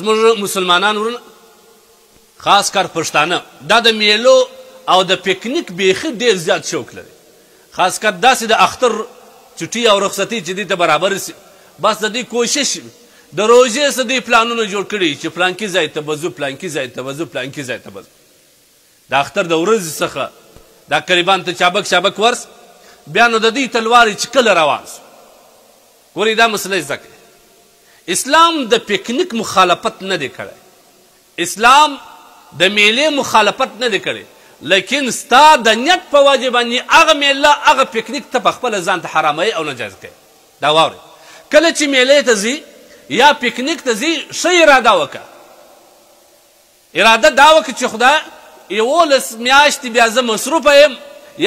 زموږ مسلمانان ورونه خاص کار پښتانه دا د میلو او د پکنیک بیخي ډېر زیات شوق لري خاص کر داسې د اختر چټي او رخصتي چې دې ته برابر سي بس د دې کوشش د روژې څه دوی پلانونه جوړ کړي چې پلانکي ځای ته به ځو پلانکي ځای ته به ځو پلانکي ځای ته به ځو د اختر د ورځې څخه دا قریبان ته چابک چابک ورس بیا نو د دوی تلوار چې کله روان سو ګورئ دا مسله زده کړئ اسلام د پکنیک مخالفت نه دی کړی اسلام د میلې مخالفت نه دی کړی لیکن ستا د نیت په وجه باندې هغه میله هغه پکنیک ته پخپله ځان ته حراموي او نجایز کوي دا واورئ کله چې میلې ته ځي یا پکنیک ته ځي ښه اراده وکړه اراده دا وکړه چې خدای 11 میاشتې بیا زه مصروفه یم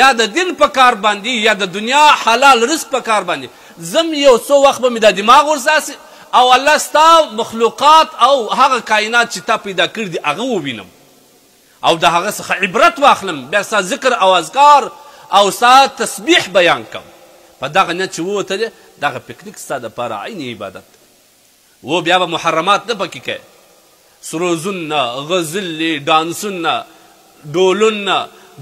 یا د دین په کار باندې یا د دنیا حلال رزق په کار باندې زم یو څو وخت به مې دا دماغ ورساسي او الله ستا مخلوقات او هغه کائنات چې تا پیدا کړي دي هغه ووینم او د هغه څخه عبرت واخلم بیا ستا ذکر او اذکار او ستا تسبیح بیان کم په دغه نیت چې ووته دی دغه پکنیک ستا دپاره عین عبادت دی و بیا به محرمات نه پکې کوې سروزونه غزلې ډانسونه ډولونه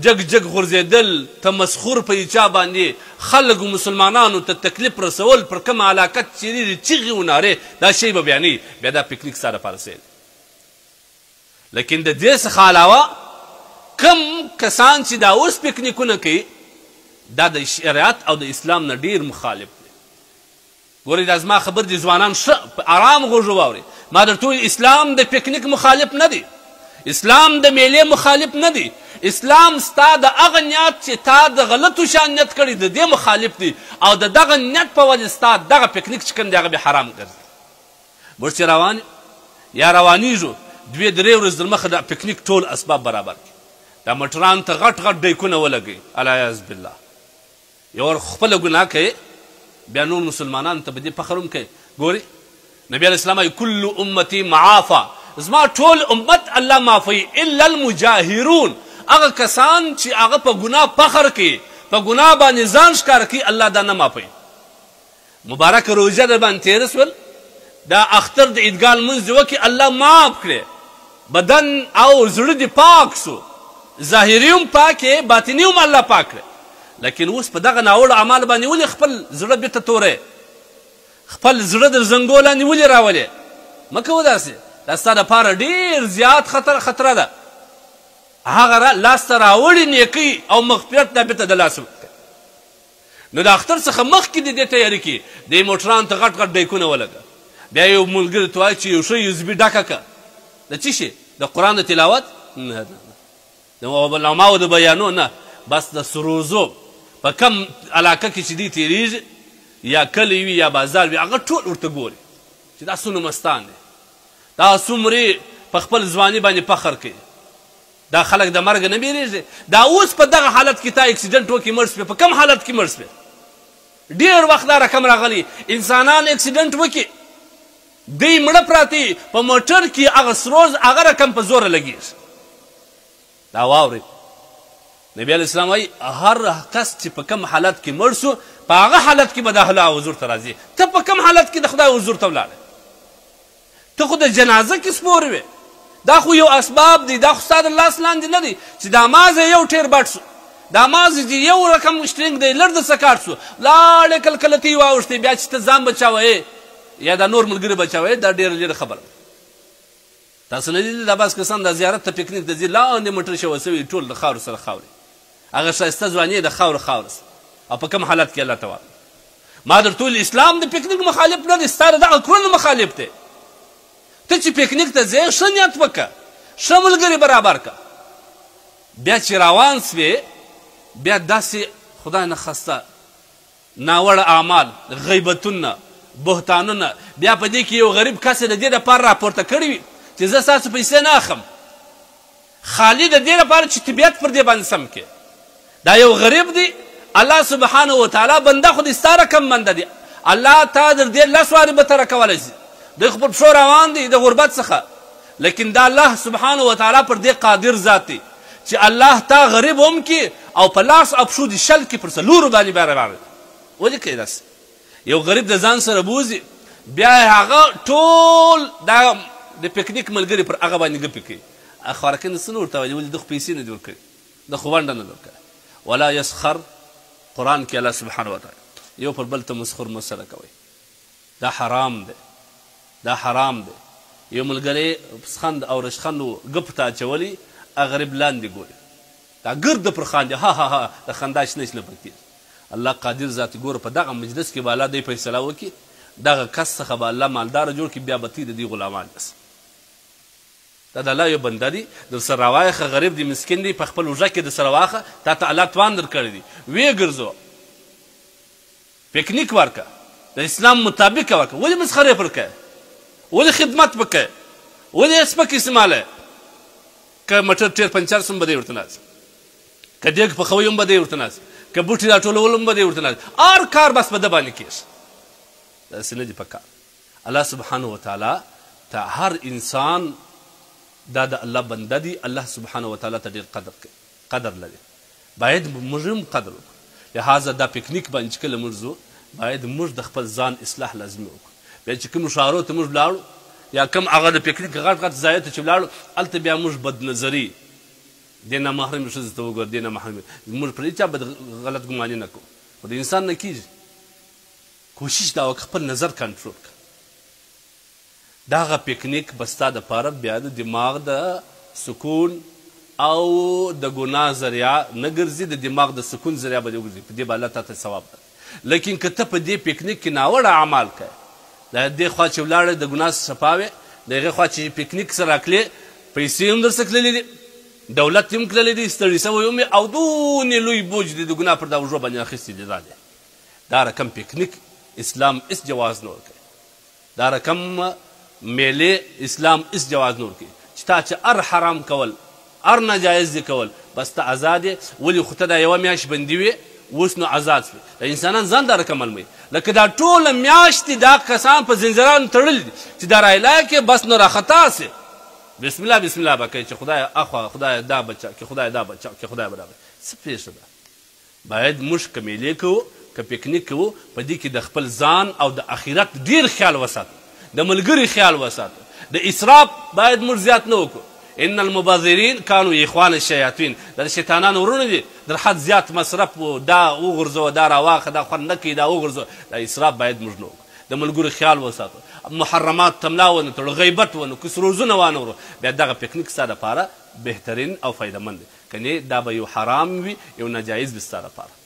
جګ جګ غورځېدل تمسخر په چا باندې خلکو مسلمانانو ته تکلیف رسول پر کوم علاقت چې چیغې و نارې دا شی به بیا نه بیا دا پکنیک ستا دپاره څه لیکن د دې څخه علاوه کم کسان چې دا اوس پکنیکونه کوي دا د شریعت او د اسلام نه ډېر مخالف دی ګورئ دا زما خبر دي ځوانان ښه په ارام غوږ واورئ ما درته وویل اسلام د پکنیک مخالف نه دی اسلام د میلې مخالف نه دی اسلام ستا د هغه نیت چې تا د غلطو شان نیت کړی د دې مخالف دی او د دغه نیت په وجه ستا دغه پکنیک چې کوم دی هغه بیا حرام ګرځي موږ چې روان یا روانیږو 2-3 ورځې دمخه د پکنیک ټول اسباب برابر کړي دا مټران ته غټ غټ ډیکونه ولګوي العیاذ بالله یو ور خپله ګناه کوي بیا نور مسلمانانو ته به دې فخر هم کوي ګورئ نبی علیه السلام وایي کل امتي معافه زما ټول امت الله معافوي الا المجاهرون هغه کسان چې هغه په ګناه فخر کوي په ګناه باندې ځان ښکاره کوي الله دا نه معافوي مبارکه روژه در باندې تېره سول دا اختر د عیدګاه لمونځ دې وکړي الله معاف کړې بدن او زړه دې پاک سو ظاهري هم پاکې باطني هم الله پاک کړې لیکن اوس په دغه ناوړه اعمال باندې ولې خپل زړه بېرته توری خپل زړه د زنګو لاندې ولې راولې مه کوه داسې دا ستا دپاره ډېر زیات خطره ده هغه لاسته راوړي نیکۍ او مغفرت دا بېرته د لاسه نو د اختر څخه مخکې د دې تیاري کې دې موټرانو ته غټ غټ ډیکونه ولګه بیا یو ملګري ته وایي چې یو ښه یوزبي ډکه که د څه شي د قرآن د تلاوت نه د علماو د بیانو نه بس د سروزو په کم علاقه کې چې دوی تېرېږي یا کلی وي یا بازار وي هغه ټول ورته ګوري چې دا څومره مستان دی دا څومرې په خپل ځواني باندې فخر کوي دا خلک د مرګ نه بیریږي دا اوس په دغه حالت کې تا اکسیډنټ وکړي مړ شوې په کم حالت کې مړ شوې ډېر وخت دا رقم راغلی انسانان اکسیډنټ وکړي دوی مړه پراته په موټر کې هغه سروز هغه رقم په زوره لګېږي دا واورئ نبی علیه السلام وایي هر کس چې په کم حالت کې مړ سو په هغه حالت کې به د الله حضور ته راځي ته په کم حالت کې د خدای حضور ته ولاړې ته خو د جنازه کې سپور وې دا خو یو اسباب دی دا خو ستا د لاس لاندې نه دی چې دا مازه یو ټیر بټ سو دا مازه چې یو رقم شټرنګ دی لږ درڅه کاټ سو لاړې کلکلتې واوښتې بیا چې ته ځان بچاوې یا دا نور ملګري بچاوې دا ډېره لرې خبره تاسو نه دي دا بس کسان دا زیارت ته پکنیک ته ځي لاندې موټر شوی سوي ټول د خاورو سره خاورې هغه ښایسته ځواني د خاوره او په کوم حالت کې الله تعالی ما درته ویل اسلام د پکنیک مخالف نه دی ستا د دغه کړنو مخالف دی ته چې پکنیک ته ځې ښه نیت وکړه ښه ملګري برابر کړه بیا چې روان سوې بیا داسې خدای نه خسته ناوړه اعمال غیبتونه بهتانونه بیا په دې کې یو غریب کس د دې دپاره راپورته کړي وي چې زه ستاسو پیسې نه اخلم خالي د دې لپاره چې طبیعت پر دې باندې سم کړي دا یو غریب دی الله سبحانه وتعالی بنده خو دې ستا رقم بنده دی الله تا در دې 10 وارې به ته راکولی شي دوی خو پر پښو روان دی د غربت څخه لیکن دا الله سبحانه وتعالی پر دې قادر ذات دی چې الله تا غریب هم کړي او په لاس او پښو دې شل کړي پر څلورو باندې بیا راغلی ولې کوي داسې یو غریب د ځان سره بوځي بیا هغه ټول دا د پکنیک ملګري پر هغه باندې ګپې کوي خوارکن څه نه ورته وایي ولې ده خو پیسې نه دي ورکړي ده خو ونډه نه ده ورکړې ولا یسخر قرآن کې الله سبحانه وتعالی یو پر بل ته مسخر مه سره کوئ دا حرام دی دا حرام دی یو ملګری پسخند او رشخند ګپ ته اچولي غریب لاندې ګوري دا ګرده پر خاندي ها ها ها د خندا شنه شنه پکې الله قادر ذات ګوره په دغه مجلس کې به الله دی فیصله وکړي دغه کس څخه به الله مالداره جوړ کړي بیا به تی د دې غلامان بس دا د الله یو بنده دی درسره راوایخه غریب دی مسکین دی په خپل اوږه کې درسره واخه تا ته الله توان درکړی دی ویې ګرځو پکنیک ورکه د اسلام مطابق ورکه ولې مسخرې پر کوې ولې خدمت به کوې ولې سپک استعماله که مټر ټیر پنچر سم به دی ورته ناست که دیګ پخوی هم به دی ورته ناست که بوټي راټولول هم به دی ورته ناست هر کار بس په ده باندې کېږي داسې نه دي په کار الله سبحانه وتعالی ته هر انسان دا د الله بنده دی الله سبحانه وتعالی ته ډېر قدر لري باید موږ هم قدر وکړو لهذا دا پکنیک باندې چې کله موږ ځو باید موږ د خپل ځان اصلاح لازمي وکړو بیا چې کومو ښارو ته موږ ولاړو یا کم هغه د پکنیک غټ غټ ځایو ته چې ولاړو هلته بیا موږ بدنظري دې نامحرمې ښځې ته وګوره دې نامحرمې موږ پر هېچا بد غلط ګماني نه کوو خو د انسان نه کېږي کوشش دا وکړه خپل نظر کنټرول کړه دغه پکنیک به ستا دپاره بیا د دماغ د سکون او د ګناه ذریعه نه ګرځي د دماغ د سکون ذریعه به دې وګرځي په دې به الله تا ته ثواب درکړي لیکن که ته په دې پکنیک کې ناوړه اعمال کوې د دې خوا چې ولاړې د ګناه صفا وې د هغې خوا چې پکنیک سره راکلې پیسې هم درڅه تللې دي دولت هم تللی دی ستړي سوی هم او دونې لوی بوج دی د ګناه پر دا وژو باندې اخیستی دی دا دی دا رقم پکنیک اسلام اس جواز نه ورکوي دا رقم میلې اسلام اس جواز نه ورکوي چې تا چې هر حرام کول هر ناجایز دي کول بس ته آزاد یې ولې خو ته دا یوه میاشت بندي وې اوس نو آزاد شوې د انسانان ځان دا رقم معلوموي لکه دا ټوله میاشتې دا کسان په زنځیرانو تړلي دي چې دا رایلای کې بس نو راخطا سي بسم الله بسم الله به کوي چې خدای اخوا خدای دا بچا که خدای دا بچا که خدای برابر څه پېښه ده باید موږ که میلې کوو که پکنیک کوو په دې کې د خپل ځان او د اخرت ډېر خیال وساتو د ملګري خیال وساتو د اسراف باید موږ زیات نه وکړو ان المبذرین کانو اخوان الشیاطین دا د شیطانانو ورونه دي در حد زیات مصرف دا وغورځوه دا راواخه دا خوند نه کوي دا وغورځوه دا اسراف باید موږ نه وکړو د ملګرو خیال وساتو محرمات تملا ونه تړو غیبت ونه کس روزونه وانه ورو بیا دغه پکنیک ستا دپاره بهترین او فایدهمند دی کنې دا به یو حرام وي یو ناجایز وي ستا دپاره